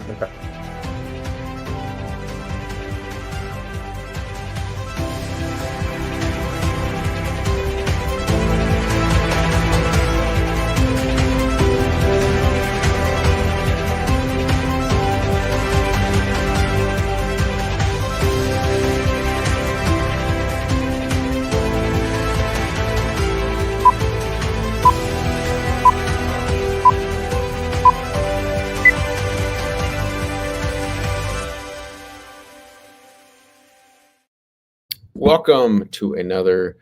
Okay. Welcome to another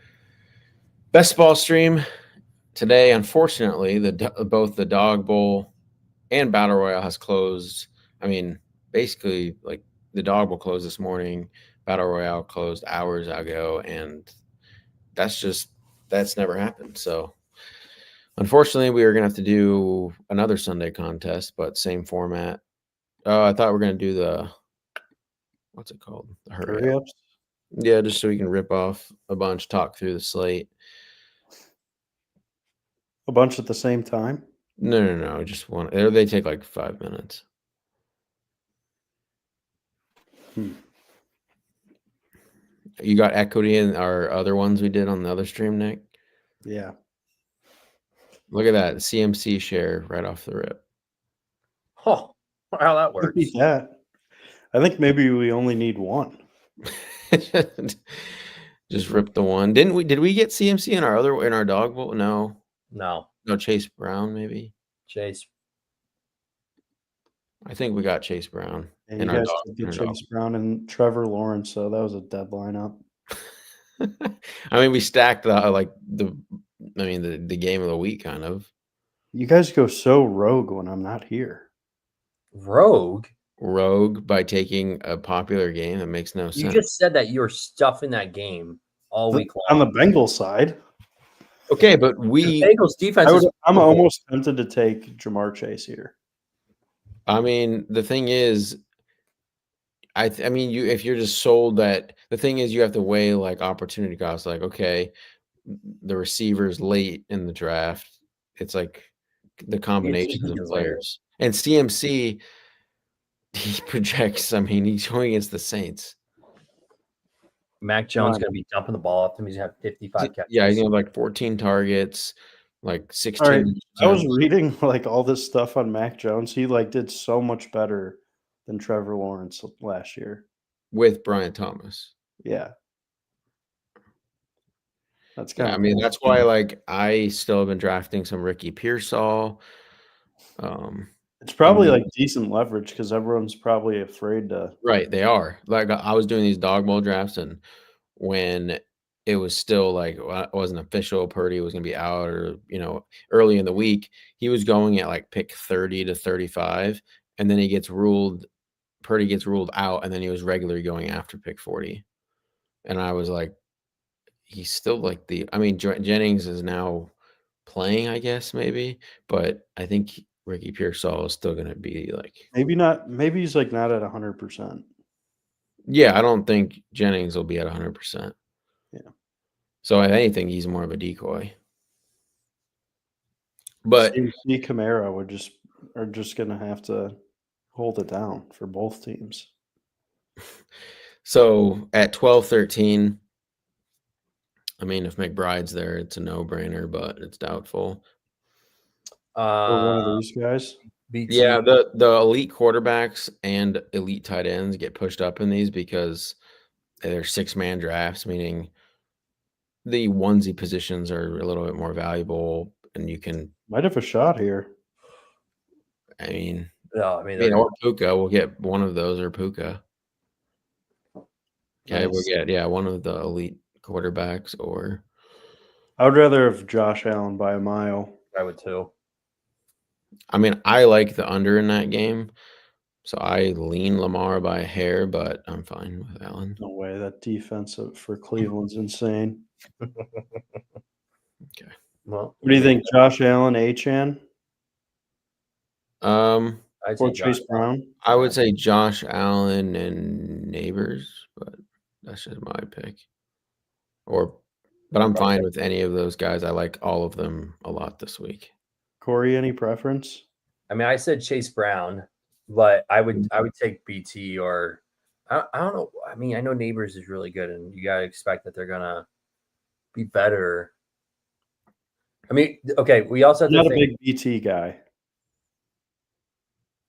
best ball stream. Today, unfortunately, both the Dog Bowl and Battle Royale has closed. I mean, basically, like the Dog Bowl closed this morning, Battle Royale closed hours ago, and that's never happened. So, unfortunately, we are gonna have to do another Sunday contest, but same format. I thought we were gonna do the what's it called? The hurry up. Hurry-ups? Yeah, just so we can rip off a bunch, talk through the slate. A bunch at the same time? No, just one. They take like 5 minutes. Hmm. You got equity in our other ones we did on the other stream, Nick? Yeah. Look at that CMC share right off the rip. Oh, how that I works. beat that. I think maybe we only need one. Just rip the one. Did we get CMC in our Dog Bowl? No, Chase Brown maybe. Chase. I think we got Chase Brown. And you guys did get Chase Brown and Trevor Lawrence, so that was a dead lineup. I mean, we stacked the game of the week kind of. You guys go so rogue when I'm not here. Rogue by taking a popular game that makes no sense. You just said that you were stuffing that game all week long. On the Bengals side. Okay, but the Bengals defense I'm almost tempted to take Jamar Chase here. I mean, the thing is, I mean, if you're just sold that, the thing is you have to weigh like opportunity costs. Like, okay, the receivers late in the draft, it's like the combinations of players. And CMC, he projects. I mean, he's going against the Saints. Mac Jones going to be dumping the ball up to him. He's going to have 55 catches. Yeah, he's going to have like 14 targets, like 16. All right. I was reading like all this stuff on Mac Jones. He like did so much better than Trevor Lawrence last year. With Brian Thomas. Yeah. That's kind of I mean, that's why like I still have been drafting some Ricky Pearsall. It's probably like decent leverage because everyone's probably afraid to. Right, they are. Like I was doing these Dog Bowl drafts, and when it was still like it wasn't official, Purdy was going to be out, or early in the week, he was going at like pick 30 to 35, and then Purdy gets ruled out, and then he was regularly going after pick 40, and I was like, he's still like Jennings is now playing, I guess maybe, but I think Ricky Pearsall is still going to be like maybe not. Maybe he's like not at 100%. Yeah, I don't think Jennings will be at 100%. Yeah. So if anything, he's more of a decoy. But CMC Kamara are just going to have to hold it down for both teams. So at 12-13, I mean, if McBride's there, it's a no-brainer, but it's doubtful. Or one of these guys. Yeah, the elite quarterbacks and elite tight ends get pushed up in these because they're 6-man drafts, meaning the onesie positions are a little bit more valuable, and you can might have a shot here. I mean, or Puka. We'll get one of those or Puka. Okay, nice. We'll get one of the elite quarterbacks, or I would rather have Josh Allen by a mile. I would too. I mean, I like the under in that game, so I lean Lamar by a hair, but I'm fine with Allen. No way. That defense for Cleveland's insane. Okay. Well, what do you think, Josh Allen, Achane? I'd say Chase Brown. I would say Josh Allen and Neighbors, but that's just my pick. But I'm fine with any of those guys. I like all of them a lot this week. Corey, any preference? I mean, I said Chase Brown. but I would take BT or I don't know. I mean, I know Neighbors is really good, and you gotta expect that they're gonna be better. I mean, okay, we also have I'm to not a think. big BT guy.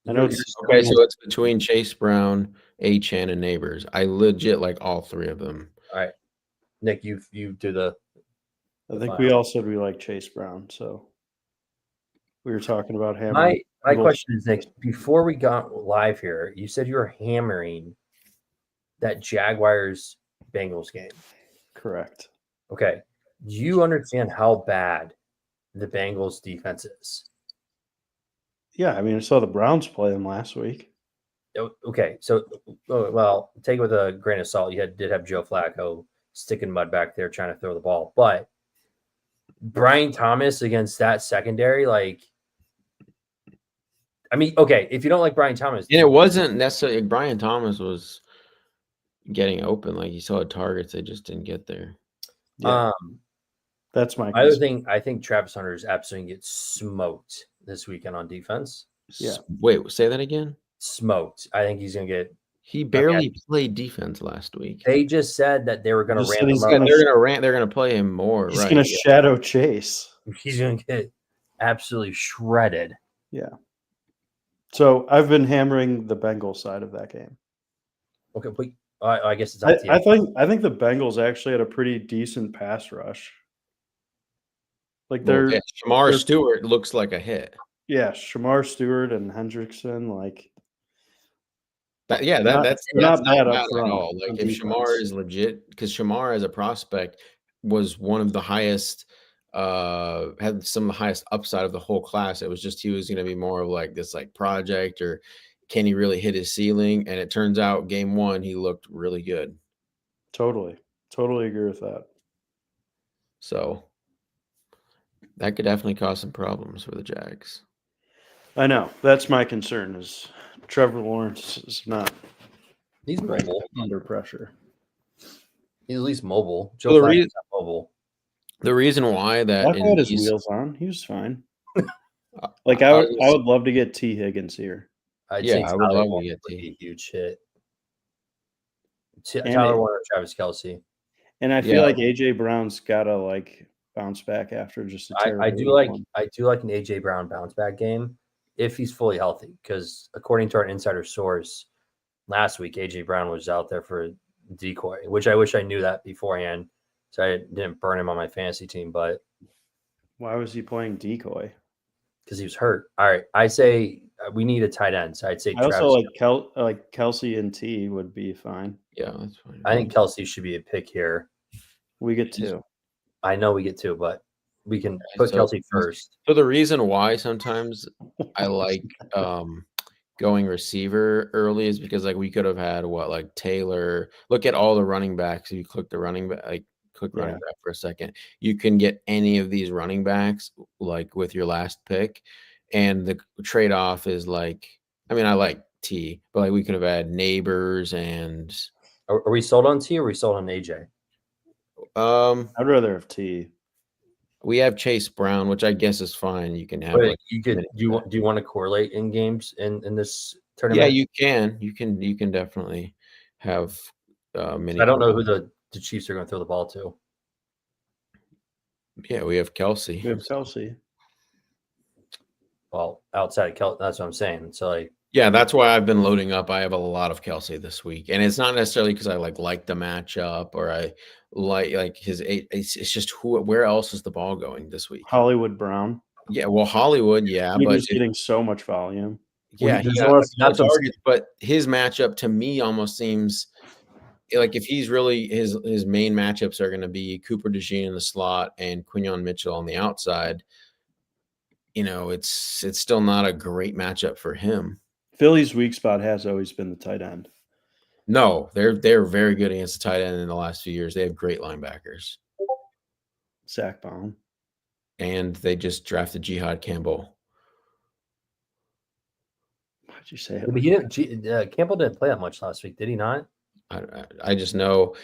I know You're, it's Okay, so it's between Chase Brown, Achan, and Neighbors. I legit like all three of them. all right, Nick. You do the. I think we all said we like Chase Brown, so we were talking about hammering. My question is, Nick, before we got live here, you said you were hammering that Jaguars Bengals game. Correct. Okay. Do you understand how bad the Bengals defense is? Yeah, I mean, I saw the Browns play them last week. Okay. So, well, take it with a grain of salt. You did have Joe Flacco sticking mud back there trying to throw the ball. But Brian Thomas against that secondary, like, I mean, okay, if you don't like Brian Thomas. And it wasn't necessarily Brian Thomas was getting open. Like he saw targets, they just didn't get there. Yeah, that's my other thing. I think Travis Hunter is absolutely get smoked this weekend on defense. Yeah. Wait, say that again? Smoked. I think he's going to get. He barely played defense last week. They just said that they were going to ramp him up. They're going to play him more. He's going to shadow Chase. He's going to get absolutely shredded. Yeah. So I've been hammering the Bengals side of that game. Okay, but I guess it's. I think the Bengals actually had a pretty decent pass rush. Like Shamar Stewart looks like a hit. Yeah, Shamar Stewart and Hendrickson, like. That's not bad up front at all. Like if Shamar is legit, because Shamar as a prospect was one of the highest, had some of the highest upside of the whole class. It was just he was going to be more of like this like project, or can he really hit his ceiling? And it turns out game one he looked really good. Totally agree with that. So that could definitely cause some problems for the Jags. I know. That's my concern is Trevor Lawrence is not. He's mobile. Under pressure. He's at least mobile. Joe Flacco's not mobile. The reason why that he had his wheels on, he was fine. Like I would love to get T. Higgins here. I would love to get T. Huge hit. Tyler Warner, Travis Kelce, and I feel like AJ Brown's gotta like bounce back after just a terrible. I do like an AJ Brown bounce back game if he's fully healthy, because according to our insider source last week, AJ Brown was out there for a decoy, which I wish I knew that beforehand, so I didn't burn him on my fantasy team. But why was he playing decoy? Because he was hurt. All right, I say we need a tight end. So I'd say I also like Kelce and T would be fine. Yeah, that's fine. I think Kelce should be a pick here. We get two. I know we get two, but we can put Kelce first. So the reason why sometimes I like going receiver early is because like we could have had like Taylor. Look at all the running backs. If you click the running back, running back for a second, you can get any of these running backs like with your last pick, and the trade-off is like, I mean, I like T, but like we could have had Neighbors and. Are we sold on T or are we sold on AJ? I'd rather have T. We have Chase Brown, which I guess is fine. You can have. But you could. Do you want to correlate in games in this tournament? Yeah, you can. You can definitely have many. I don't know who the Chiefs are going to throw the ball to. Yeah, we have Kelce. We have Kelce. Well, outside of Kelce, that's what I'm saying. So like. Yeah, that's why I've been loading up. I have a lot of Kelce this week, and it's not necessarily because I like the matchup or I like his. It's just where else is the ball going this week? Hollywood Brown. Yeah, well, Hollywood, but he's getting so much volume. Yeah, he got targets, but his matchup to me almost seems like if he's really his main matchups are going to be Cooper DeJean in the slot and Quinyon Mitchell on the outside. You know, it's still not a great matchup for him. Philly's weak spot has always been the tight end. No, they're very good against the tight end in the last few years. They have great linebackers. Zach Baum. And they just drafted Jihad Campbell. Why'd you say it? But he didn't. Campbell didn't play that much last week, did he not? I just know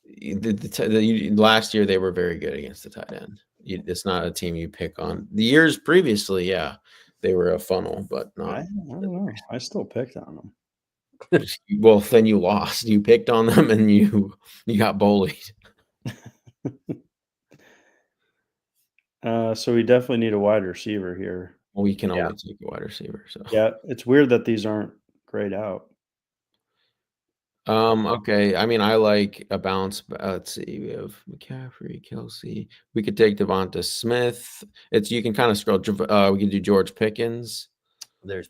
the last year they were very good against the tight end. It's not a team you pick on. The years previously, yeah, they were a funnel, but I not. don't know. I still picked on them. Well, then you lost. You picked on them and you got bullied. So we definitely need a wide receiver here. Well, we can Yeah. only take a wide receiver. So Yeah, it's weird that these aren't grayed out. okay. I mean, I like a bounce. Let's see. We have McCaffrey, Kelsey. We could take Devonta Smith. You can kind of scroll. We could do George Pickens. There's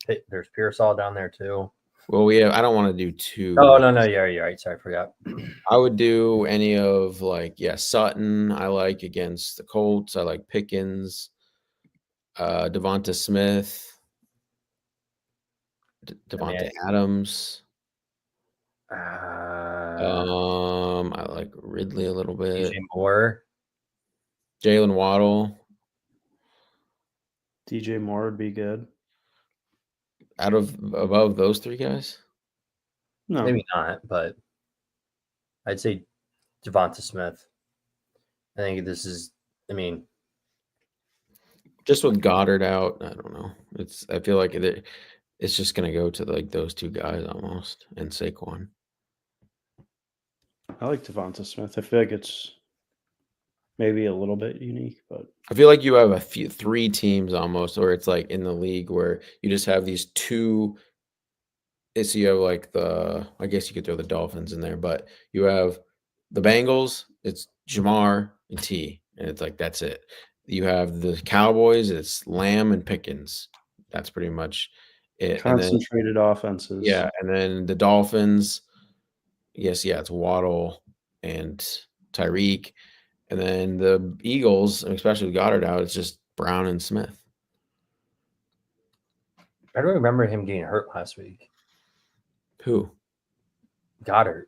Pearsall down there too. Well, I don't want to do two. Oh no, you're right. Sorry, I forgot. I would do any of Sutton. I like against the Colts. I like Pickens, Devonta Smith, Devontae Adams. I like Ridley a little bit. DJ Moore, Jalen Waddle. DJ Moore would be good. Above those three guys? No, maybe not, but I'd say Devonta Smith. I think this is. I mean, just with Goddard out, I don't know. I feel like it's just gonna go to those two guys almost, and Saquon. I like Devonta Smith. I feel like it's maybe a little bit unique, but I feel like you have three teams almost, or it's like in the league where you just have these two. So you have I guess you could throw the Dolphins in there, but you have the Bengals. It's Jamar and T, and it's that's it. You have the Cowboys. It's Lamb and Pickens. That's pretty much it. concentrated offenses. Yeah, and then the Dolphins. Yes, yeah, it's Waddle and Tyreek. And then the Eagles, especially with Goddard out, it's just Brown and Smith. I don't remember him getting hurt last week. Who? Goddard.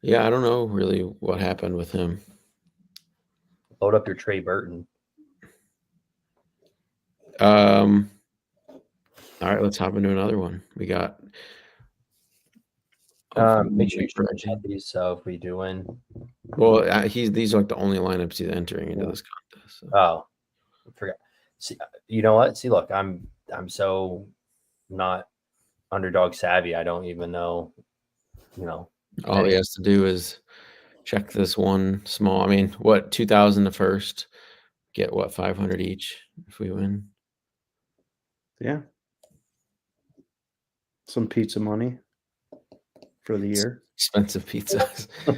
Yeah, I don't know really what happened with him. Load up your Trey Burton. All right, let's hop into another one. We got. Make sure you screenshot these. So if we do win, well, these are the only lineups he's entering into this contest. So. Oh, I forgot. See, you know what? See, look, I'm so not underdog savvy. I don't even know. All he has to do is check this one small. I mean, what 2,000 the first? Get what 500 each if we win. Yeah. Some pizza money for the year. Expensive pizzas. You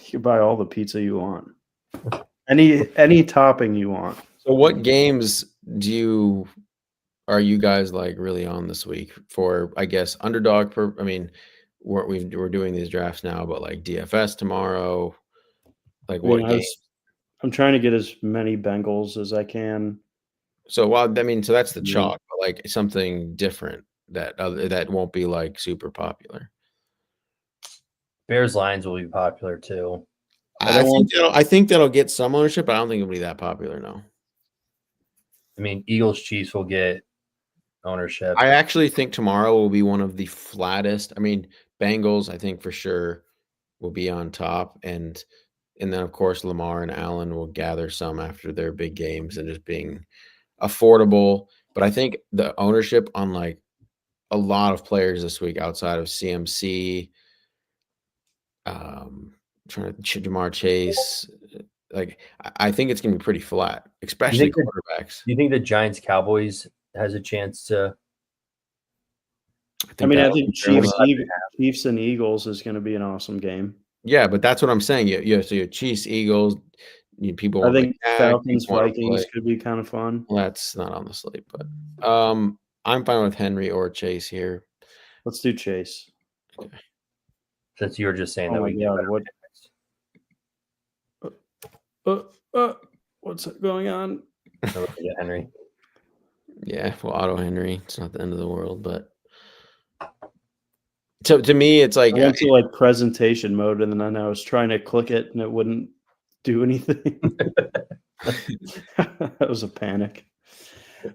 can buy all the pizza you want. Any topping you want. So what games are you guys really on this week for, I guess, Underdog? I mean, we're doing these drafts now, but DFS tomorrow. What games? I'm trying to get as many Bengals as I can. So so that's the chalk, but something different that won't be super popular. Bears Lions will be popular too. I think that'll get some ownership, but I don't think it'll be that popular. No. I mean, Eagles Chiefs will get ownership. I actually think tomorrow will be one of the flattest. I mean, Bengals, I think for sure will be on top, and then of course Lamar and Allen will gather some after their big games and just being affordable. But I think the ownership on a lot of players this week outside of CMC, Jamar Chase, I think it's gonna be pretty flat, especially quarterbacks. Do you think the Giants Cowboys has a chance to? I think Chiefs and Eagles is going to be an awesome game. Yeah, but that's what I'm saying. So your Chiefs, Eagles, people. I think Falcons, Vikings could be kind of fun. Well, that's not on the slate, but I'm fine with Henry or Chase here. Let's do Chase. Okay. Since you were just saying that we get what's going on? Henry. Yeah, well, Otto Henry. It's not the end of the world, but to me, it's I went to presentation mode, and then I was trying to click it, and it wouldn't do anything. That was a panic.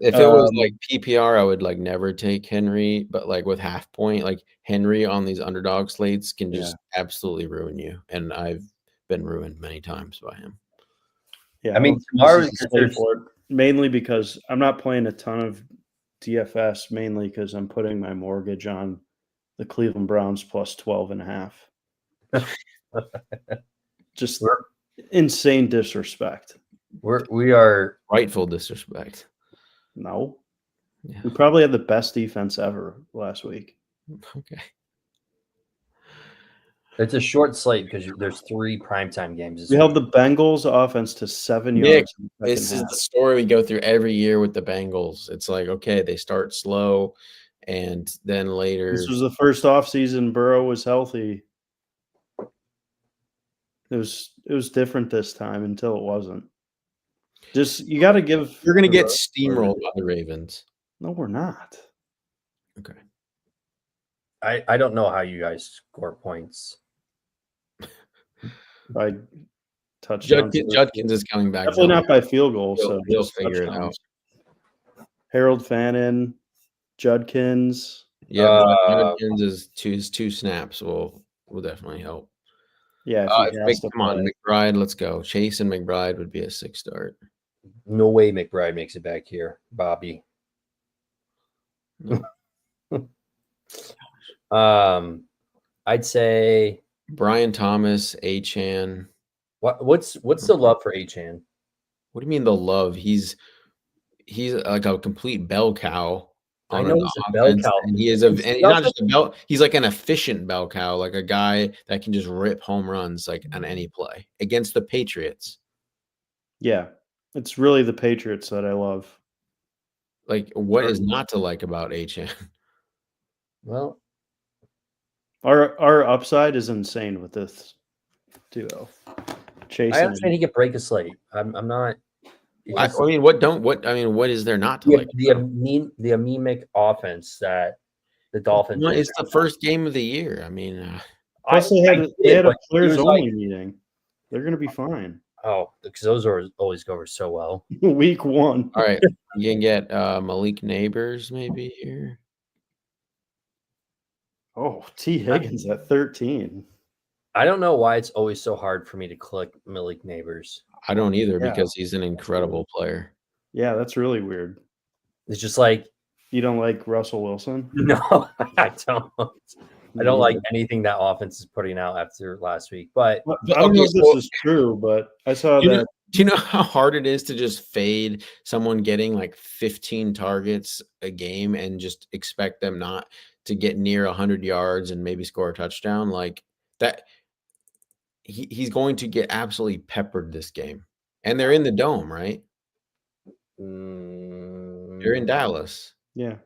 If it was PPR, I would never take Henry, but with half point, Henry on these underdog slates can just absolutely ruin you, and I've been ruined many times by him. Yeah, I mean, don't think tomorrow, this is a because slate for it, mainly because I'm not playing a ton of DFS, mainly because I'm putting my mortgage on the Cleveland Browns plus 12.5. Just we're, insane disrespect. we are Rightful disrespect. No. Yeah. We probably had the best defense ever last week. Okay. it's a short slate because there's 3 primetime games this We week. held the Bengals offense to 7 Nick, yards in the this second is half. the story we go through every year with the Bengals. It's like, okay, they start slow, and then later. This was the first offseason Burrow was healthy. It was different this time until it wasn't. Just you got to give. You're going to the get Ravens steamrolled credit. by the Ravens. No, we're not. Okay. I don't know how you guys score points. By touchdowns. Judkins is coming back. Definitely not by field goals. So He'll just figure it out. touchdowns. Harold Fannin, Judkins. Yeah, Judkins is two snaps will definitely help. Yeah, if he has to come on, play. McBride, let's go. Chase and McBride would be a 6 start. No way McBride makes it back here, Bobby. No. I'd say Brian Thomas, Achan. what's the love for Achan? What do you mean the love? He's like a complete bell cow. I know he's a bell cow. And he is and he's not just a bell. He's like an efficient bell cow, like a guy that can just rip home runs like on any play against the Patriots. Yeah, it's really the Patriots that I love. Like, what is not to like about Achan? Well, our upside is insane with this duo. Chase. I understand he could break a slate. I'm not. I mean, what is there not to like? The anemic offense that the Dolphins. No, it's the first game of the year. I mean, plus they had a players only meeting. They're going to be fine. Oh, because those always go over so well. Week 1. All right, you can get Malik Neighbors maybe here. Oh, T. Higgins at 13. I don't know why it's always so hard for me to click Malik Neighbors. I don't either because he's an incredible player. Yeah, that's really weird. It's just like you don't like Russell Wilson? No, I don't. I don't like anything that offense is putting out after last week. But I don't know if this is true, but I saw that. Do you know how hard it is to just fade someone getting like 15 targets a game and just expect them not to get near 100 yards and maybe score a touchdown? Like that, he's going to get absolutely peppered this game. And they're in the dome, right? They're in Dallas. Yeah.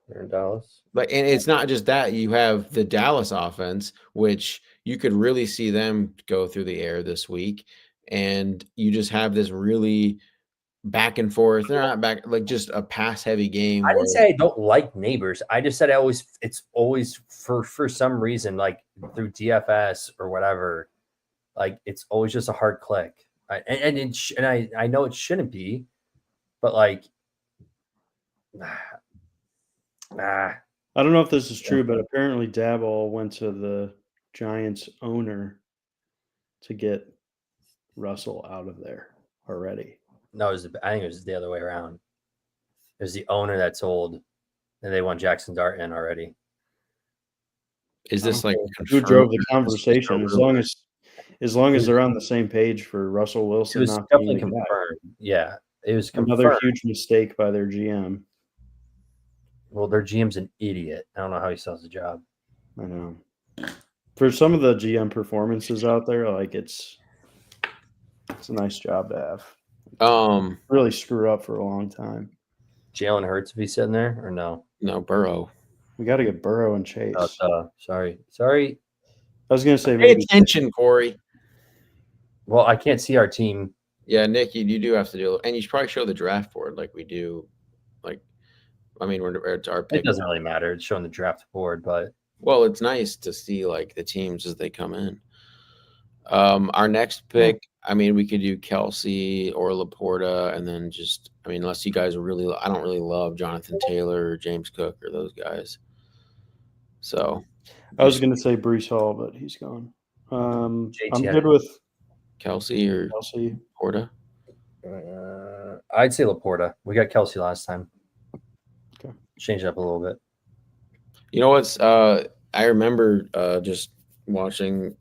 They're in Dallas. But and it's not just that. You have the Dallas offense, which you could really see them go through the air this week. And you just have this really back and forth. They're not back, like just a pass heavy game. I didn't say I don't like Neighbors. I just said it's always for some reason, like through DFS or whatever, like it's always just a hard click. I know it shouldn't be, but like, I don't know if this is true, but apparently Daboll went to the Giants owner to get Russell out of there already. No, I think it was the other way around. It was the owner that told, and they want Jackson Dart in already. Is this like who drove the conversation? As long as they're on the same page for Russell Wilson, it was not definitely being confirmed. Yeah, it was confirmed. Another huge mistake by their GM. Well, their GM's an idiot. I don't know how he sells the job. I know. For some of the GM performances out there, like it's a nice job to have. Really screw up for a long time. Jalen Hurts be sitting there or no? No, Burrow. We got to get Burrow and Chase. Sorry. I was gonna say, pay attention, Corey. Well, I can't see our team. Yeah, Nick, you do have to do, and you should probably show the draft board like we do. Like, I mean, it's our pick. It doesn't really matter. It's showing the draft board, but well, it's nice to see like the teams as they come in. Our next pick, I mean, we could do Kelsey or Laporta, and then just, I mean, unless you guys are really, I don't really love Jonathan Taylor or James Cook or those guys. So I was going to say Breece Hall, but he's gone. I'm JT good with Kelsey or Kelsey. Laporta. I'd say Laporta. We got Kelsey last time. Okay. Change it up a little bit. You know what's I remember just watching,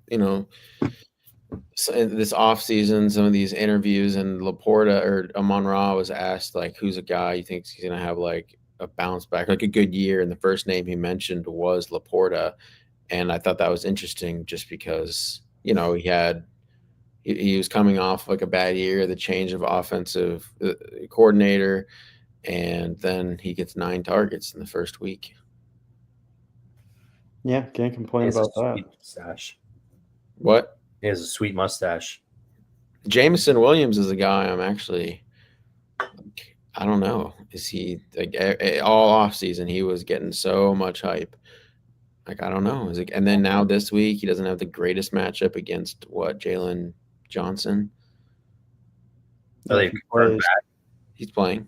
this off season, some of these interviews, and Laporta or Amon-Ra was asked like, who's a guy you think he's gonna have like a bounce back, like a good year, and the first name he mentioned was Laporta, and I thought that was interesting just because he was coming off like a bad year, the change of offensive coordinator, and then he gets 9 targets in the first week. Yeah, can't complain It's about a that. sweet mustache. What? He has a sweet mustache. Jameson Williams is a guy I'm actually, I don't know. Is he like all off season? He was getting so much hype. Like, I don't know. And then now this week he doesn't have the greatest matchup against Jalen Johnson. Are they confirmed back? He's playing.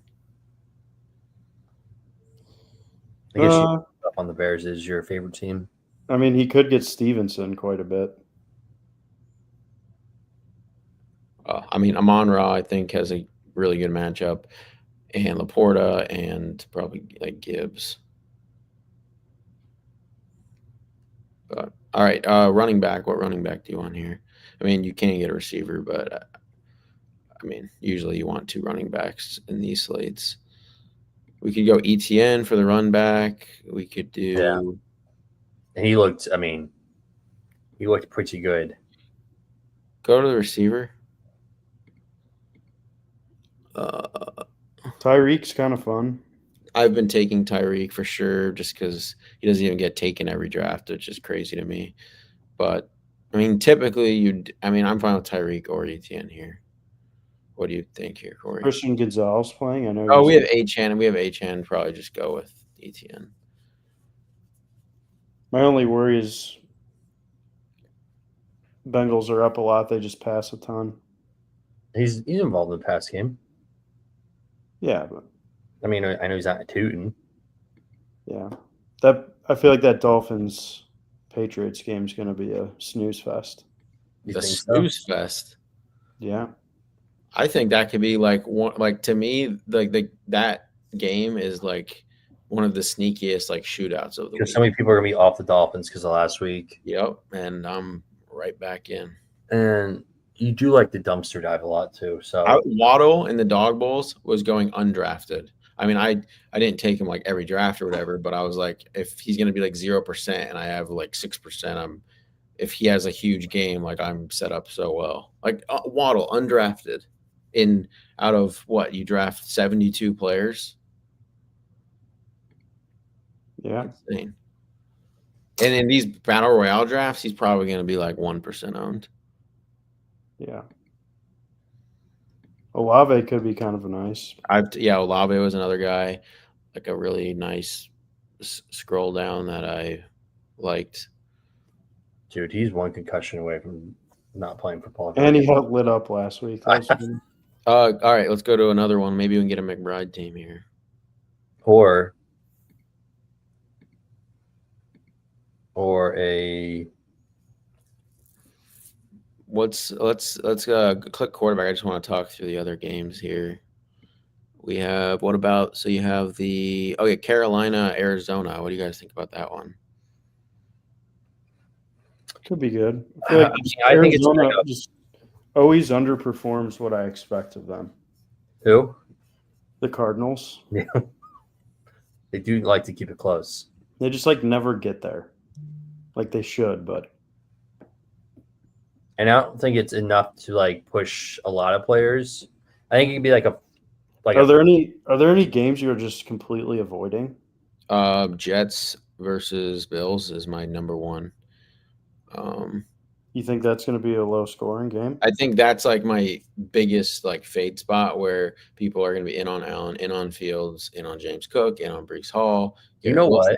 I guess you up on the Bears is your favorite team. I mean, he could get Stevenson quite a bit. I mean, Amon-Ra, I think, has a really good matchup, and Laporta, and probably like Gibbs. But all right, running back. What running back do you want here? I mean, you can't get a receiver, but I mean, usually you want 2 running backs in these slates. We could go ETN for the run back. We could do. Yeah. And he looked pretty good. Go to the receiver. Tyreek's kind of fun. I've been taking Tyreek for sure, just because he doesn't even get taken every draft, which is crazy to me. But I mean, typically I'm fine with Tyreek or ETN here. What do you think here, Corey? Christian Gonzalez playing. I know. Oh, we have Achane. We have Achane. Probably just go with ETN. My only worry is Bengals are up a lot. They just pass a ton. He's involved in the pass game. Yeah, but I mean, I know he's not tooting. Yeah, I feel like that Dolphins Patriots game is going to be a snooze fest. You The think snooze so? fest. Yeah, I think that could be like one. Like, to me, that game is like one of the sneakiest like shootouts of the week. Because so many people are gonna be off the Dolphins because of last week. Yep, and I'm right back in. And you do like the dumpster dive a lot too. So Waddle in the dog bowls was going undrafted. I mean, I didn't take him like every draft or whatever, but I was like, if he's gonna be like 0% and I have like 6%, if he has a huge game, like I'm set up so well. Like Waddle undrafted out of what you draft 72 players. yeah. Insane. And in these battle royale drafts, he's probably going to be like 1% owned. Yeah. Olave could be kind of a nice. Olave was another guy, like a really nice scroll down that I liked. Dude, he's one concussion away from not playing football. And he got lit up last week. All right, let's go to another one. Maybe we can get a McBride team here. Or a let's click quarterback. I just want to talk through the other games here. We have you have Carolina, Arizona. What do you guys think about that one? Could be good. I think Arizona just always underperforms what I expect of them. Who? The Cardinals. Yeah. They do like to keep it close. They just like never get there. Like they should, but and I don't think it's enough to like push a lot of players. I think it could be like Are there any games you're just completely avoiding? Jets versus Bills is my number one. You think that's going to be a low scoring game? I think that's like my biggest like fade spot where people are going to be in on Allen, in on Fields, in on James Cook, in on Breece Hall. You know what?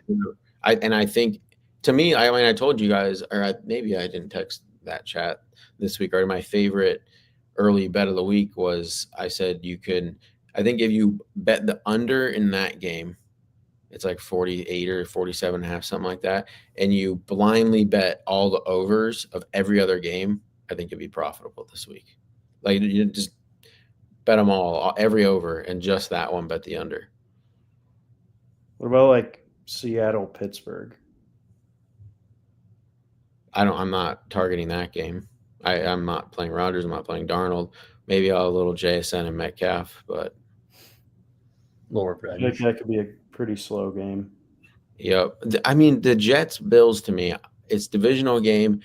I think, to me, I told you guys, or maybe I didn't text that chat this week. Or my favorite early bet of the week was, I said I think if you bet the under in that game, it's like 48 or 47.5, something like that, and you blindly bet all the overs of every other game, I think it'd be profitable this week. Like, you just Bet them all, every over, and just that one, bet the under. What about like Seattle, Pittsburgh? I'm not targeting that game. I'm not playing Rodgers. I'm not playing Darnold. Maybe I'll a little JSN and Metcalf, but Lower I feel like revenge. that could be a pretty slow game. yep. I mean, the Jets Bills to me, it's divisional game.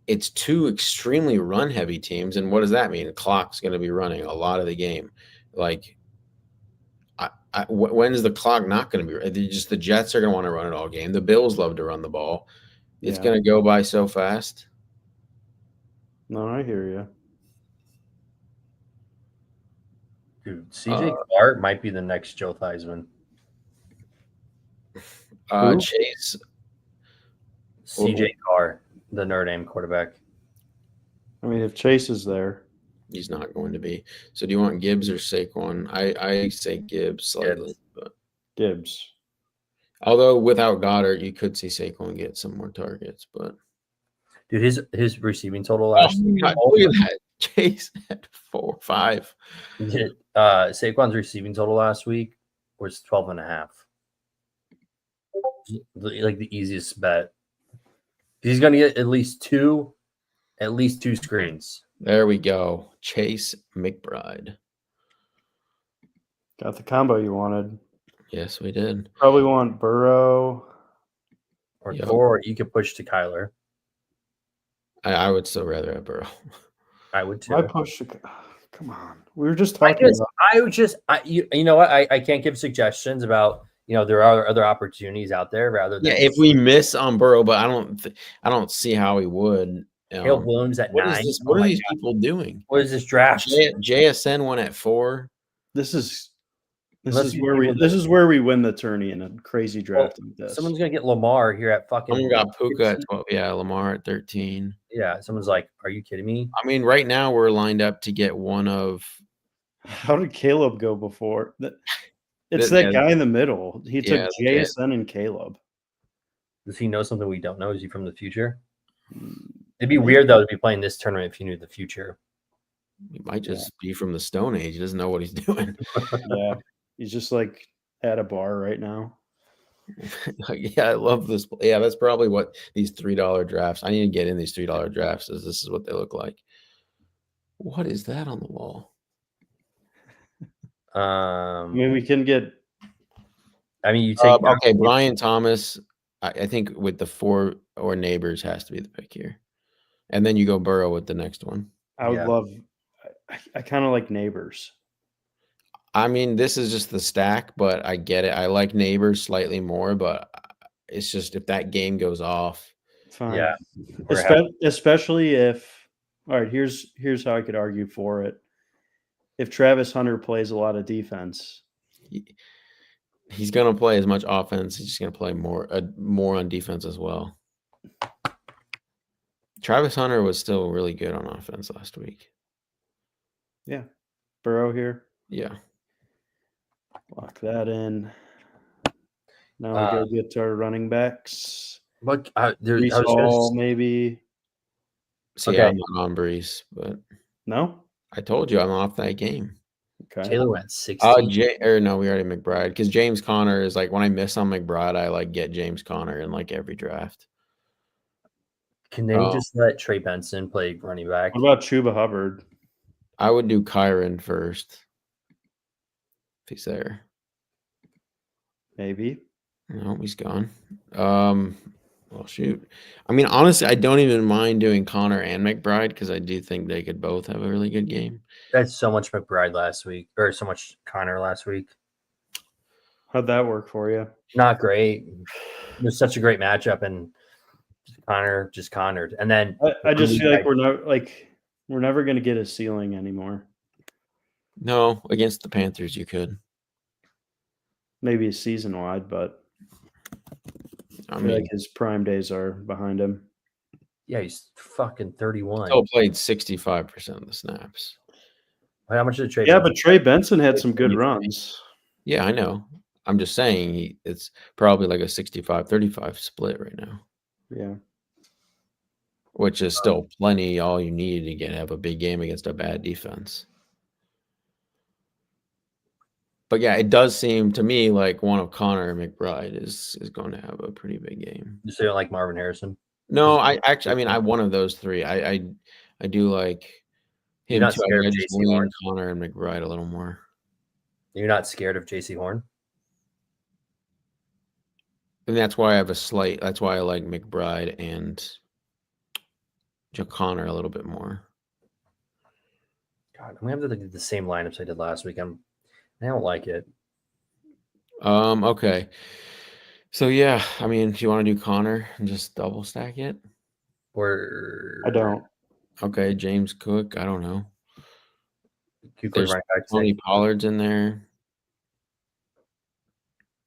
It's two extremely run heavy teams, and what does that mean? The clock's going to be running a lot of the game. Like, when is the clock not going to be? Just the Jets are going to want to run it all game. The Bills love to run the ball. It's Yeah. going to go by so fast. No, I hear you. Dude, CJ Clark might be the next Joe Theismann. Who? Chase. CJ Carr, the Notre Dame quarterback. I mean, if Chase is there, He's not going to be. So do you want Gibbs or Saquon? I say Gibbs slightly, but Gibbs. although without Goddard, you could see Saquon get some more targets. But Dude, his receiving total last week. God, look at that. Chase at 4, 5. Saquon's receiving total last week was 12.5. Like the easiest bet. He's gonna get at least two screens. There we go. Chase McBride. Got the combo you wanted. Yes, we did. Probably want Burrow. Or you could push to Kyler. I would still rather have Burrow. I would too. Why push the? Come on, we were just talking about. You know what? I can't give suggestions about. There are other opportunities out there rather than. Yeah, if we miss on Burrow, but I don't see how we would. Caleb Williams at 9. What are these people doing? What is this draft? JSN won at 4. This is where we win the tourney in a crazy draft like this. Someone's gonna get Lamar here at fucking. Someone got Puka at 12. Yeah, Lamar at 13. Yeah, someone's like, "Are you kidding me?" I mean, right now we're lined up to get one of. How did Caleb go before? It's that guy in the middle. He took JSN and Caleb. Does he know something we don't know? Is he from the future? It'd be weird though to be playing this tournament if you knew the future. He might just be from the Stone Age. He doesn't know what he's doing. Yeah, he's just like at a bar right now. Yeah, I love this. Yeah, that's probably what these $3 drafts. I need to get in these $3 drafts. This is what they look like. What is that on the wall? I mean, we can get. I mean, you take okay, Brian Thomas. I think with the 4 or Neighbors has to be the pick here, and then you go Burrow with the next one. I would love. I kind of like Neighbors. I mean, this is just the stack, but I get it. I like Neighbors slightly more, but it's just if that game goes off. Fine. Yeah. Especially if. All right, here's how I could argue for it. If Travis Hunter plays a lot of defense, he's going to play as much offense. He's just going to play more on defense as well. Travis Hunter was still really good on offense last week. Yeah. Burrow here. Yeah. Lock that in. Now we go get our running backs. But Breece Hall, maybe. See, I'm not on Breece, but no. I told you I'm off that game. Okay. Taylor went 16. No, we already McBride because James Conner is like when I miss on McBride, I like get James Conner in like every draft. Can they just let Trey Benson play running back? What about Chuba Hubbard? I would do Kyron first if he's there. Maybe. No, he's gone. Well, shoot. I mean, honestly, I don't even mind doing Connor and McBride because I do think they could both have a really good game. That's so much McBride last week, or so much Connor last week. How'd that work for you? Not great. It was such a great matchup, and Connor just Connored. And then I just feel like we're never going to get a ceiling anymore. No, against the Panthers, you could. Maybe season wide, but I feel like his prime days are behind him. Yeah, he's fucking 31. Still played 65% of the snaps. How much did Trey? Yeah, but Trey Benson had some good runs. Yeah, I know. I'm just saying it's probably like a 65-35 split right now. Yeah. Which is still plenty all you need to have a big game against a bad defense. But yeah, it does seem to me like one of Connor McBride is going to have a pretty big game. You say you don't like Marvin Harrison? No, I mean, I one of those three. I do like You're him not too. scared I of just JC lean Horn? Connor and McBride a little more. You're not scared of JC Horn? And that's why I have a slight. That's why I like McBride and Connor a little bit more. God, I'm gonna have to do the same lineups I did last week. I don't like it. Okay. So yeah, I mean, do you want to do Connor and just double stack it? Or I don't. Okay, James Cook. I don't know. Kuechly running back. Tony Pollard's in there.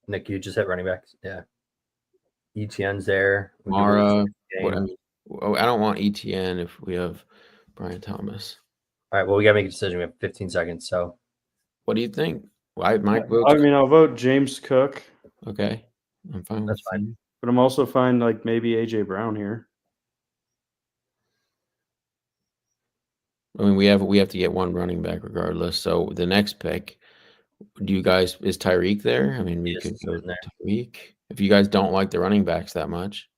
Nick, you just hit running backs. Yeah. ETN's there. Mara. I don't want ETN if we have Brian Thomas. All right. Well, we gotta make a decision. We have 15 seconds. So, what do you think? I mean, I'll vote James Cook. Okay, I'm fine. That's fine. You. But I'm also fine, like maybe AJ Brown here. I mean, we have to get one running back regardless. So the next pick, is Tyreek there? I mean, we could go Tyreek if you guys don't like the running backs that much.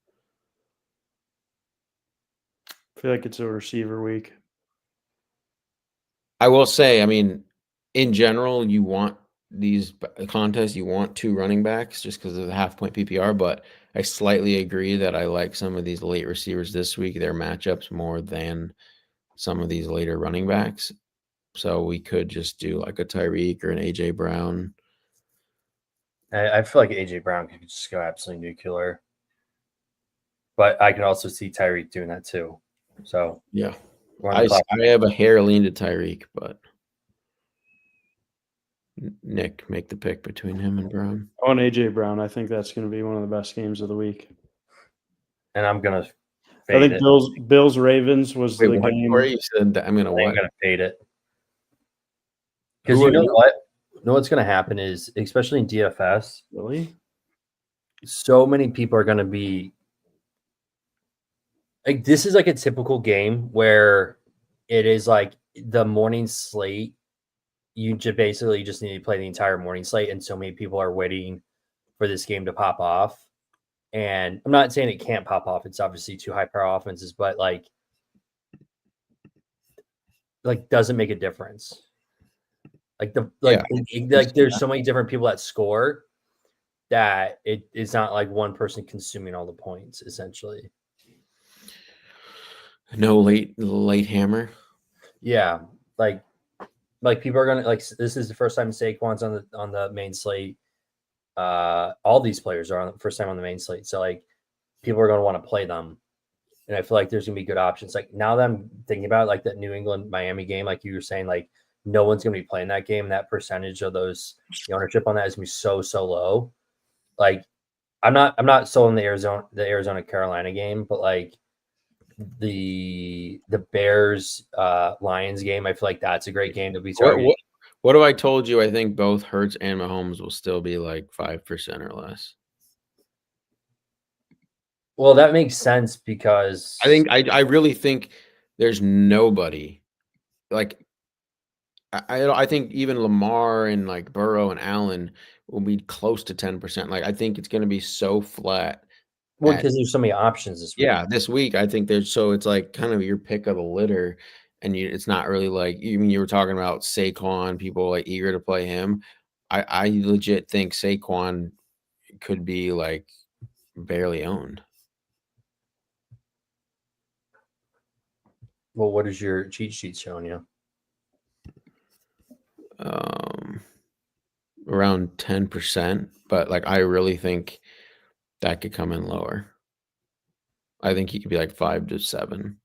I feel like it's a receiver week. I will say, I mean, in general, you want these contests, you want two running backs just because of the half-point PPR, but I slightly agree that I like some of these late receivers this week, their matchups more than some of these later running backs. So we could just do like a Tyreek or an AJ Brown. I feel like AJ Brown could just go absolutely nuclear. But I can also see Tyreek doing that too. So yeah. I have a hair lean to Tyreek, but Nick, make the pick between him and Brown. I want AJ Brown. I think that's going to be one of the best games of the week. And I'm gonna. I think Bills Ravens was the game where you said that. I'm gonna fade it. Because you know what? You know what's gonna happen is, especially in DFS, really, so many people are gonna be like, this is like a typical game where it is like the morning slate. You basically just need to play the entire morning slate, and so many people are waiting for this game to pop off. And I'm not saying it can't pop off. It's obviously two high-power offenses, but like doesn't make a difference. There's so many different people that score that it's not like one person consuming all the points, essentially. No late hammer. Yeah, like people are gonna this is the first time Saquon's on the main slate. All these players are on the first time on the main slate, so like people are gonna want to play them, and I feel like there's gonna be good options. Like now that I'm thinking about it, like that New England Miami game, like you were saying, like no one's gonna be playing that game. That percentage of the ownership on that is gonna be so low. Like I'm not sold on the Arizona Carolina game, but like the Bears Lions game, I feel like that's a great game to be targeting. What have I told you? I think both Hurts and Mahomes will still be like 5% or less. Well, that makes sense because I really think there's nobody like I think even Lamar and like Burrow and Allen will be close to 10%. Like I think it's going to be so flat. Well, because there's so many options this week. Yeah, this week I think it's like kind of your pick of the litter, and it's not really like you were talking about Saquon, people like eager to play him. I legit think Saquon could be like barely owned. Well, what is your cheat sheet showing you? Around 10%, but like I really think that could come in lower. I think he could be like 5 to 7.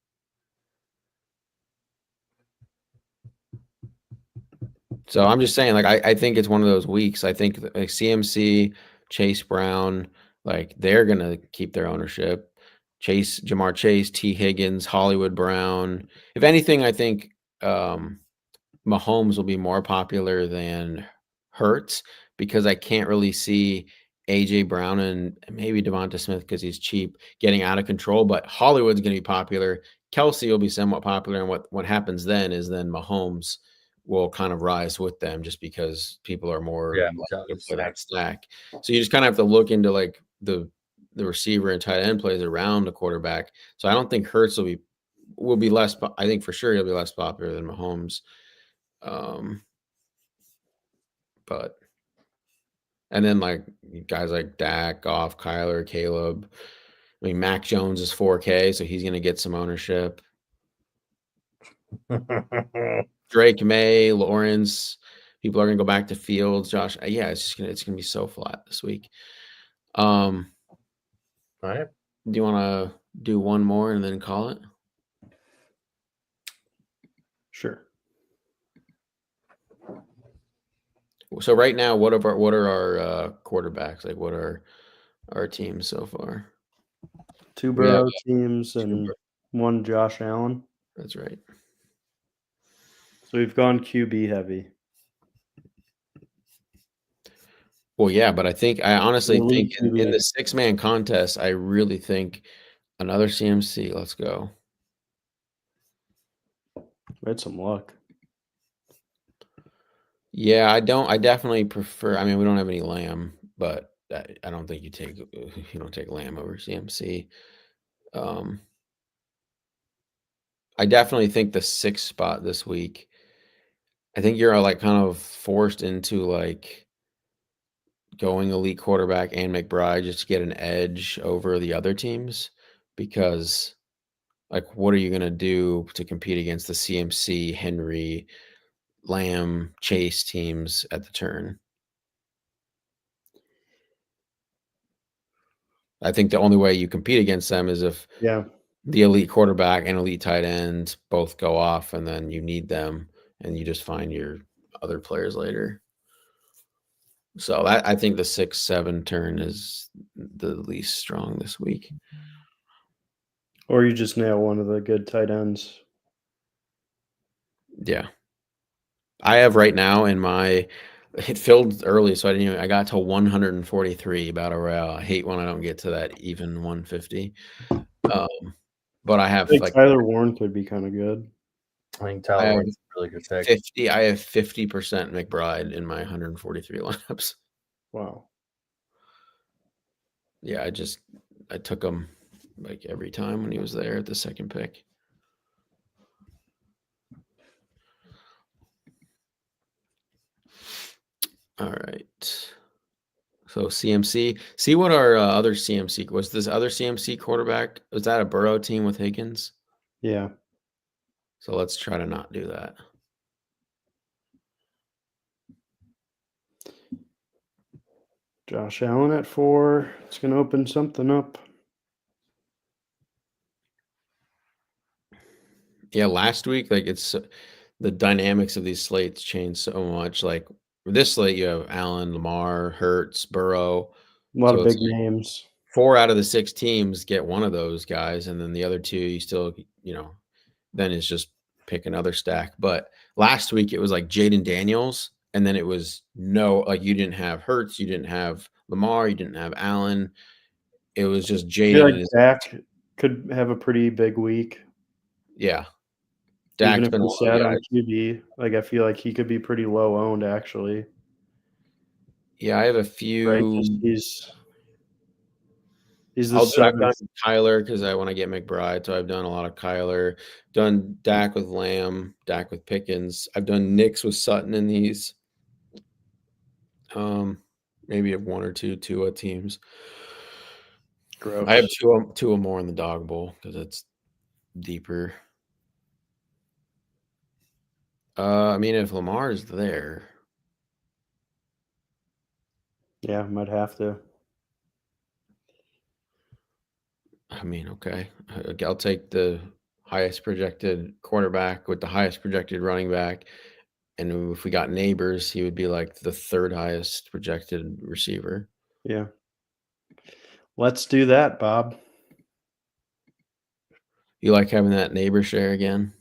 So I'm just saying, like I think it's one of those weeks. I think like CMC, Chase Brown, like they're gonna keep their ownership. Jamar Chase, T. Higgins, Hollywood Brown. If anything, I think Mahomes will be more popular than Hurts because I can't really see AJ Brown and maybe Devonta Smith because he's cheap getting out of control. But Hollywood's going to be popular. Kelsey will be somewhat popular, and what happens then is Mahomes will kind of rise with them just because people are more Yeah, likely to play that stack. So you just kind of have to look into like the receiver and tight end plays around the quarterback. So I don't think Hurts will be less. I think for sure he'll be less popular than Mahomes. But and then like guys like Dak, Goff, Kyler, Caleb. I mean, Mac Jones is 4K, so he's going to get some ownership. Drake May, Lawrence, people are gonna go back to Fields. Josh, yeah, it's gonna be so flat this week. All right. Do you want to do one more and then call it? Sure. So right now, what are our quarterbacks? Like, what are our teams so far? 2 Burrow teams and 1 Josh Allen. That's right. So we've gone QB heavy. Well, yeah, but I honestly think in QB. the 6-man contest, I really think another CMC. Let's go. We had some luck. Yeah, I definitely prefer. I mean, we don't have any Lamb, but I don't think you don't take Lamb over CMC. I definitely think the 6th spot this week. I think you're like kind of forced into like going elite quarterback and McBride just to get an edge over the other teams, because like what are you going to do to compete against the CMC, Henry, Lamb, Chase teams at the turn? I think the only way you compete against them is if the elite quarterback and elite tight end both go off, and then you need them and you just find your other players later. So I think the 6-7 turn is the least strong this week. Or you just nail one of the good tight ends. Yeah. I have right now it filled early, so I got to 143 Battle Royale. I hate when I don't get to that even 150. But I have like Tyler Warren could be kind of good. I think Tyler Warren's a really good pick. 50. I have 50% McBride in my 143 lineups. Wow. Yeah, I took him like every time when he was there at the 2nd pick. All right. So CMC. See what our other CMC was. This other CMC quarterback, was that a Burrow team with Higgins? Yeah. So let's try to not do that. Josh Allen at 4. It's going to open something up. Yeah, last week, like it's the dynamics of these slates change so much. Like this slate, you have Allen, Lamar, Hurts, Burrow. A lot of big names. 4 out of the 6 teams get one of those guys, and then the other 2, you still, then it's just pick another stack. But last week it was like Jaden Daniels, and then it was you didn't have Hurts, you didn't have Lamar, you didn't have Allen. It was just Jaden. Like Dak could have a pretty big week. Yeah. Even if he's sad on QB, like I feel like he could be pretty low owned actually. Yeah, I have a few. Right, he's the I've done Kyler because I want to get McBride, so I've done a lot of Kyler. Done Dak with Lamb, Dak with Pickens. I've done Knicks with Sutton in these. Maybe have 1 or 2 Tua teams. Gross. I have two or more in the dog bowl because it's deeper. I mean, if Lamar is there, yeah, might have to. I mean, okay, I'll take the highest projected quarterback with the highest projected running back, and if we got Neighbors, he would be like the 3rd highest projected receiver. Yeah. Let's do that, Bob. You like having that neighbor share again,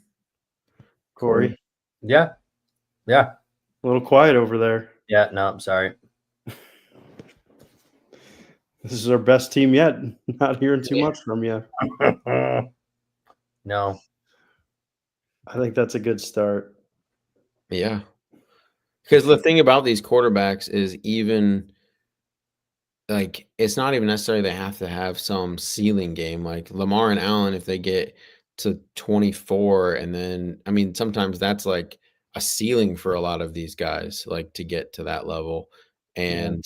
Corey? Yeah. Yeah. A little quiet over there. Yeah, no, I'm sorry. This is our best team yet. Not hearing too much from you. No. I think that's a good start. Yeah. Because the thing about these quarterbacks is even like it's not even necessarily they have to have some ceiling game. Like Lamar and Allen, if they get to 24, and then I mean, sometimes that's like a ceiling for a lot of these guys, like to get to that level. And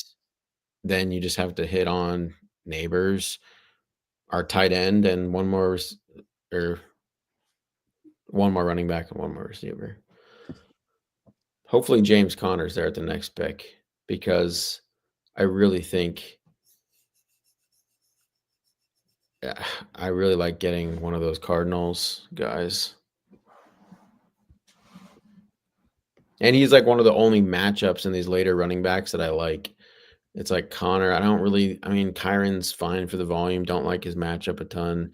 then you just have to hit on Neighbors, our tight end, and or one more running back and one more receiver. Hopefully James Conner's there at the next pick because I really think I really like getting one of those Cardinals guys. And he's like one of the only matchups in these later running backs that I like. It's like Connor. I mean, Kyron's fine for the volume. Don't like his matchup a ton.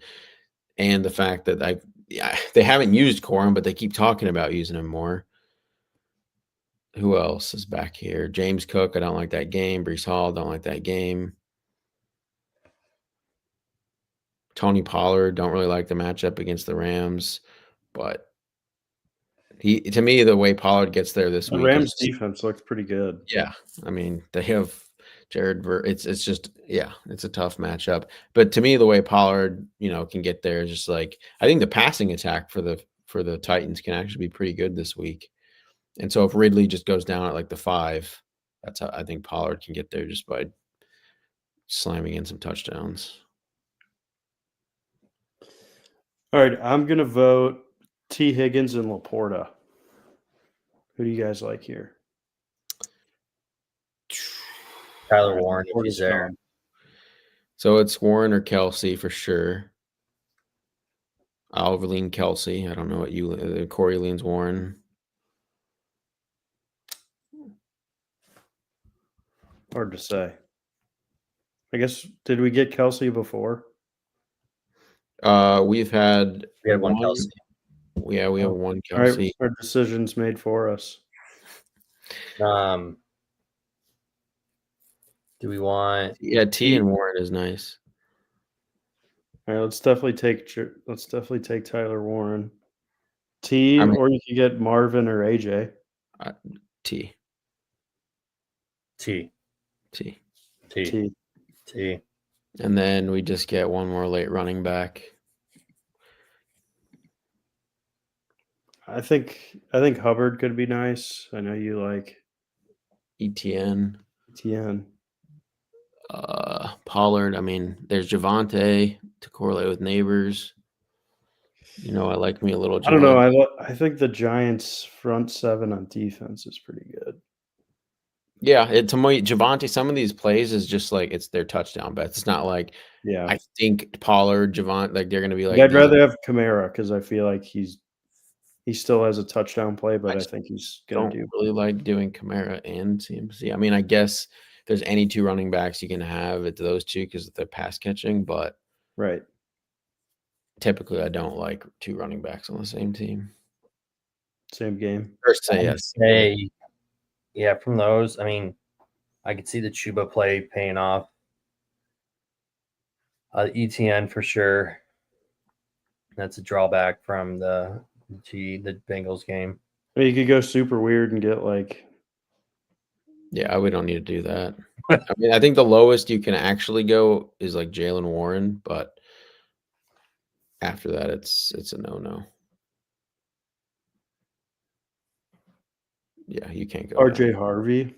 And the fact that they haven't used Corum, but they keep talking about using him more. Who else is back here? James Cook. I don't like that game. Breece Hall. Don't like that game. Tony Pollard. Don't really like the matchup against the Rams, but to me, the way Pollard gets there this The week, Rams defense looks pretty good. Yeah, I mean they have it's just it's a tough matchup. But to me, the way Pollard can get there is just like I think the passing attack for the Titans can actually be pretty good this week. And so if Ridley just goes down at like the 5, that's how I think Pollard can get there just by slamming in some touchdowns. All right, I'm gonna vote T. Higgins and Laporta. Who do you guys like here? Tyler Warren, if he's there. So it's Warren or Kelsey for sure. I'll lean Kelsey. I don't know what you Corey leans Warren. Hard to say. I guess did we get Kelsey before? We had one Kelsey. Yeah, we have one Kelsey. All right, our decision's made for us. Do we want? Yeah, T and Warren is nice. All right, let's definitely take Tyler Warren. T, or you could get Marvin or AJ. T. And then we just get one more late running back. I think Hubbard could be nice. I know you like ETN. Pollard. I mean, there's Javonte to correlate with Neighbors. I like me a little Javonte. I don't know. I think the Giants' front 7 on defense is pretty good. Yeah, to me, Javonte, some of these plays is just like it's their touchdown bets. It's not like I think Pollard, Javonte, like they're going to be like. I'd rather have Kamara because I feel like he still has a touchdown play, but I think he's going to do. Really like doing Kamara and CMC. I mean, I guess if there's any 2 running backs you can have, it's those 2 because they're pass catching, but right. Typically, I don't like 2 running backs on the same team. Same game. First say yes. Yeah, from those, I mean, I could see the Chuba play paying off. ETN for sure. That's a drawback from the Bengals game. Or you could go super weird and get like. Yeah, we don't need to do that. I mean, I think the lowest you can actually go is like Jalen Warren, but after that, it's a no. Yeah, you can't go. RJ Harvey.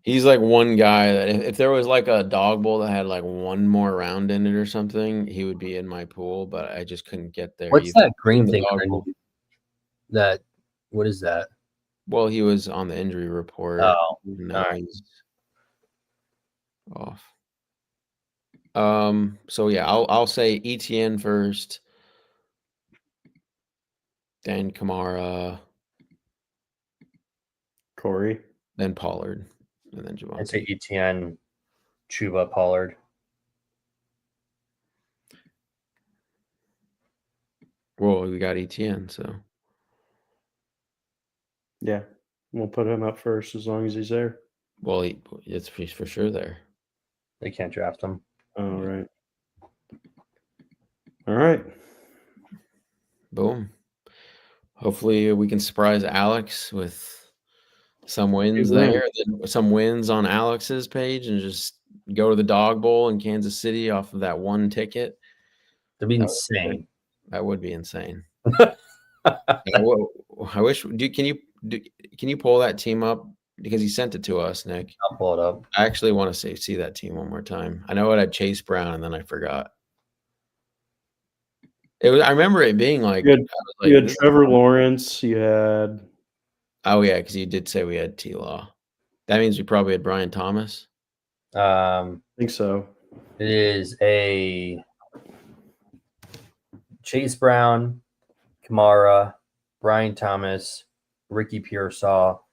He's like one guy that if there was like a dog bowl that had like one more round in it or something, he would be in my pool, but I just couldn't get there. What's that green thing? What is that? Well, he was on the injury report. Oh, no, he's off. So yeah, I'll say ETN first, then Kamara, Corey, then Pollard, and then Javonte. I'd say ETN, Chuba, Pollard. Well, we got ETN, so yeah, we'll put him up first as long as he's there. Well, he's for sure there. They can't draft him. Oh, right. All right. Boom. hopefully we can surprise Alex with some wins Big win. there, then some wins on Alex's page, and just go to the Dog Bowl in Kansas City off of that one ticket. That'd be insane. That would be insane. I wish. Can you pull that team up, because he sent it to us, Nick? I'll pull it up. I actually want to see that team one more time. I know it had Chase Brown, and then I forgot. It was. I remember it being like, you had Trevor Lawrence. You had. Oh yeah, because you did say we had T-Law. That means we probably had Brian Thomas. I think so. It is a Chase Brown, Kamara, Brian Thomas, Ricky Pearsall,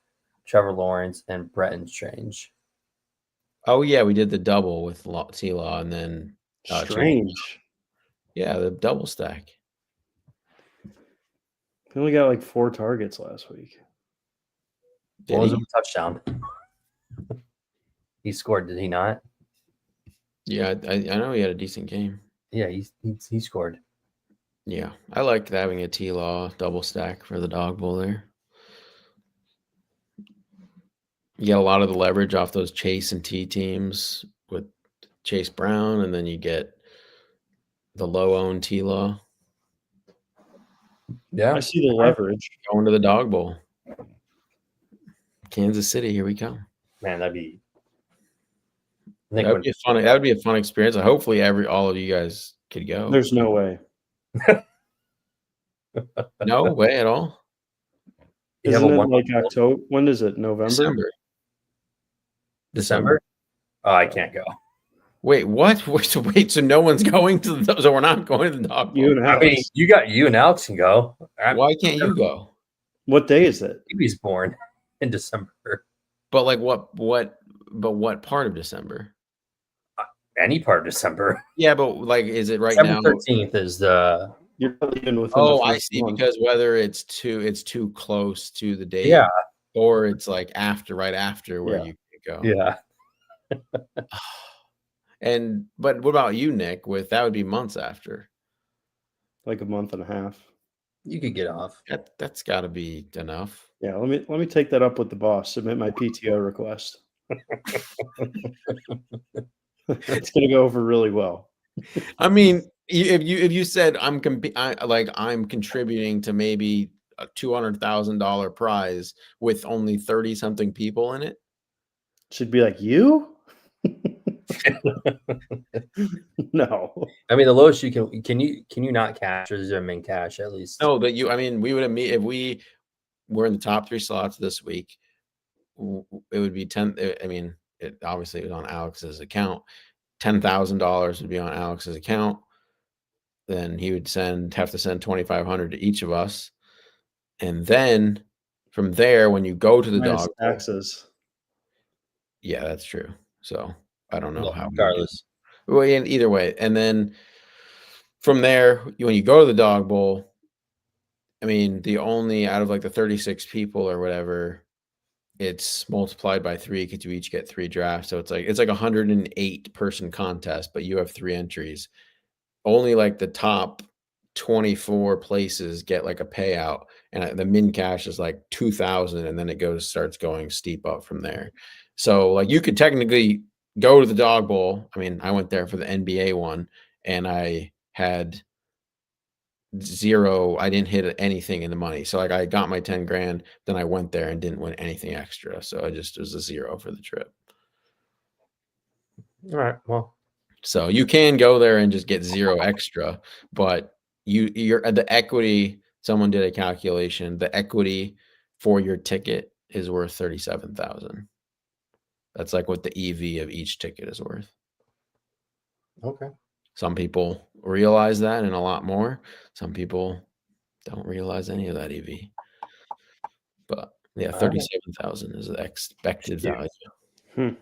Trevor Lawrence, and Bretton Strange. Oh yeah, we did the double with T-Law, and then Strange. Yeah, the double stack. He only got like 4 targets last week. What was a touchdown? He scored, did he not? Yeah, I know he had a decent game. Yeah, he scored. Yeah, I like having a T-Law double stack for the Dog Bowl there. You get a lot of the leverage off those Chase and T teams with Chase Brown, and then you get the low-owned T-Law. Yeah, I see the leverage. Going to the Dog Bowl. Kansas City, here we come. Man, that'd be That would be a fun experience. Hopefully all of you guys could go. There's no way. No way at all. Isn't it like October? When is it? November? December? Oh, I can't go. Wait, what? Wait, so no one's going to the, so we're not going to the Dog Bowl? You and Alex. I mean, you and Alex can go. Why can't you go? What day is it? He's born in December. But like what part of December? Any part of December. Yeah, but like, is it right December now? 13th is the. You're even within. Oh, I see. Month. Because whether it's too close to the date, yeah, or it's like right after where you can go. Yeah. But what about you, Nick? That would be months after. Like a month and a half. You could get off. That's got to be enough. Yeah, let me take that up with the boss. Submit my PTO request. It's going to go over really well. I mean, if you said I'm contributing to maybe a $200,000 prize with only 30-something people in it, should be like you. No. I mean, the lowest you can you not cash, or is there min cash at least? No, but I mean, we would have if we were in the top 3 slots this week, it would be 10. I mean, it obviously was on Alex's account. $10,000 would be on Alex's account. Then he would have to send $2,500 to each of us, and then from there, when you go to the Dog Bowl, taxes. Yeah, that's true. So I don't know how. Regardless. Well, either way, and then from there, when you go to the Dog Bowl, I mean, the only out of like the 36 people or whatever, it's multiplied by 3 because you each get 3 drafts. So it's like 108 person contest, but you have 3 entries. Only like the top 24 places get like a payout, and the min cash is like 2,000, and then it starts going steep up from there. So like you could technically go to the Dog Bowl. I mean, I went there for the NBA one, and I had 0. I didn't hit anything in the money. So like I got my 10 grand, then I went there and didn't win anything extra. So it was a 0 for the trip. All right. Well, so you can go there and just get 0 extra, but you're the equity. Someone did a calculation. The equity for your ticket is worth 37,000. That's like what the EV of each ticket is worth. Okay. Some people realize that and a lot more. Some people don't realize any of that EV. But yeah, 37,000 is the expected value.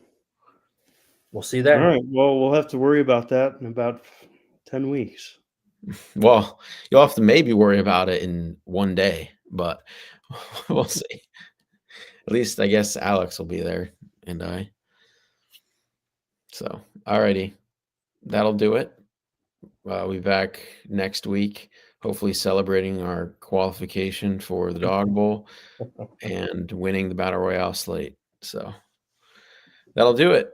We'll see that. All right. Well, we'll have to worry about that in about 10 weeks. Well, you'll have to maybe worry about it in one day, but we'll see. At least I guess Alex will be there and I. So, alrighty. That'll do it. We'll be back next week hopefully celebrating our qualification for the Dog Bowl and winning the Battle Royale slate. So that'll do it.